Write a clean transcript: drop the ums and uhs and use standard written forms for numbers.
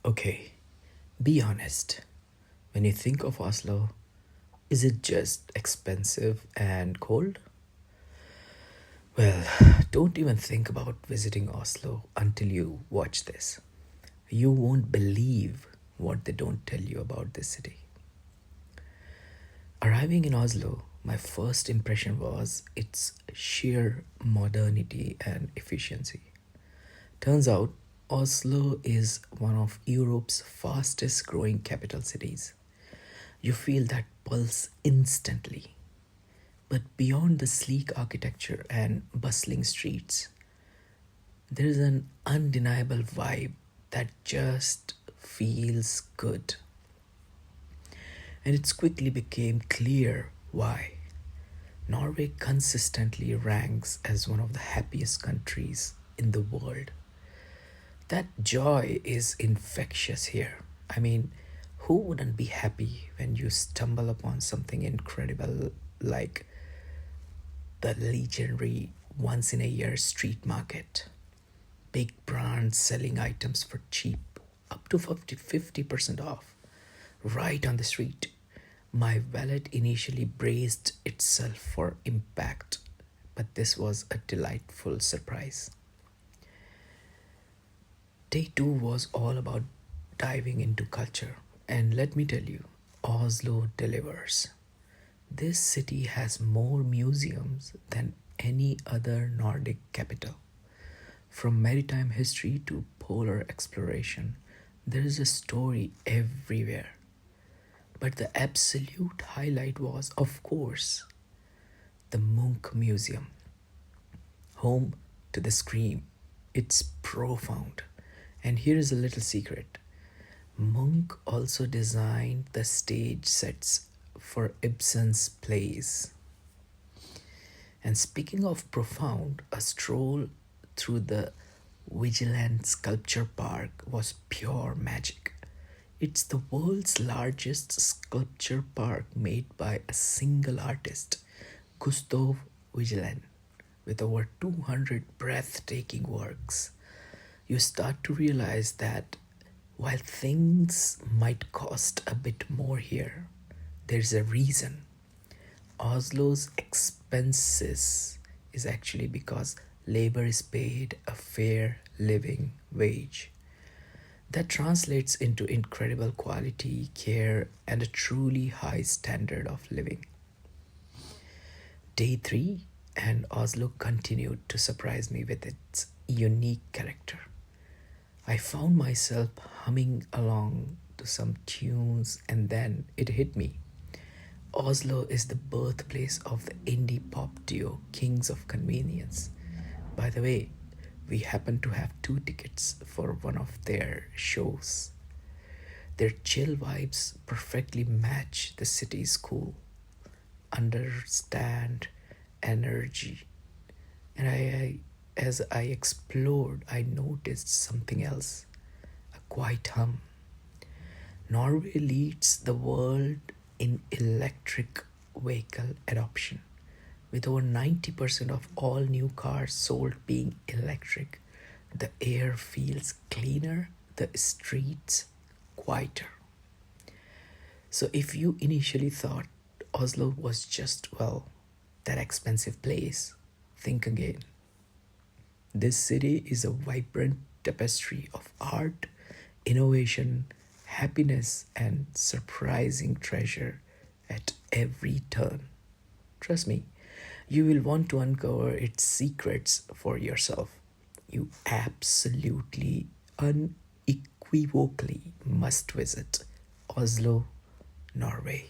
Okay, be honest. When you think of Oslo, is it just expensive and cold? Well, don't even think about visiting Oslo until you watch this. You won't believe what they don't tell you about this city. Arriving in Oslo, my first impression was its sheer modernity and efficiency. Turns out, Oslo is one of Europe's fastest growing capital cities. You feel that pulse instantly. But beyond the sleek architecture and bustling streets, there is an undeniable vibe that just feels good. And it's quickly became clear why. Norway consistently ranks as one of the happiest countries in the world. That joy is infectious here. I mean, who wouldn't be happy when you stumble upon something incredible like the legendary once in a year street market? Big brands selling items for cheap, up to 50% off, right on the street. My wallet initially braced itself for impact, but this was a delightful surprise. Day two was all about diving into culture, and let me tell you, Oslo delivers. This city has more museums than any other Nordic capital. From maritime history to polar exploration, there is a story everywhere. But the absolute highlight was, of course, the Munch Museum, home to the Scream. It's profound. And here is a little secret. Munch also designed the stage sets for Ibsen's plays. And speaking of profound, a stroll through the Vigilant Sculpture Park was pure magic. It's the world's largest sculpture park made by a single artist, Gustav Vigeland, with over 200 breathtaking works. You start to realize that while things might cost a bit more here, there's a reason. Oslo's expenses is actually because labor is paid a fair living wage. That translates into incredible quality, care, and a truly high standard of living. Day three, and Oslo continued to surprise me with its unique character. I found myself humming along to some tunes, and then it hit me. Oslo is the birthplace of the indie pop duo Kings of Convenience. By the way, we happen to have two tickets for one of their shows. Their chill vibes perfectly match the city's cool, understand energy. And as I explored, I noticed something else, a quiet hum. Norway leads the world in electric vehicle adoption, with over 90% of all new cars sold being electric. The air feels cleaner, the streets quieter. So, if you initially thought Oslo was just, well, that expensive place, think again. This city is a vibrant tapestry of art, innovation, happiness, and surprising treasure at every turn. Trust me, you will want to uncover its secrets for yourself. You absolutely, unequivocally must visit Oslo, Norway.